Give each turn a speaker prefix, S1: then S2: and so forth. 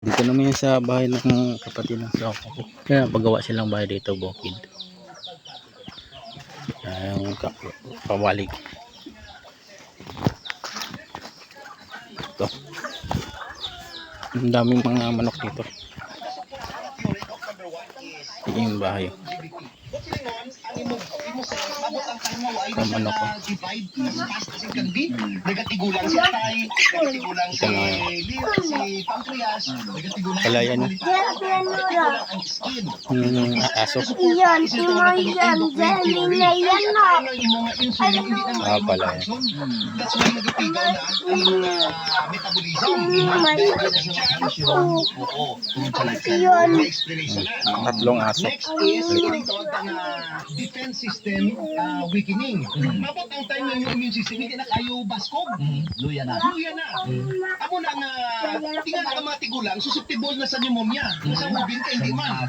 S1: Dito naman yan sa bahay ng kapatid ng asawa ko. Kaya pagawa silang bahay dito, bukid. Yung pawalig. Ito. Ang daming mga manok dito. Yung bahay. Ang manok ko. Ito na kala yan. Aso.
S2: Iyan, timo yan. Dali na yan na.
S1: Pala yan.
S2: Iyan.
S1: Tatlong aso.
S3: Next is defense system weakening. Mabot ang time ng immune system, hindi na kayo baskog. Luya na. Amo na nga, tingnan ka matigulang, susceptible na sa pneumonia. Sa mubin ka, hindi man.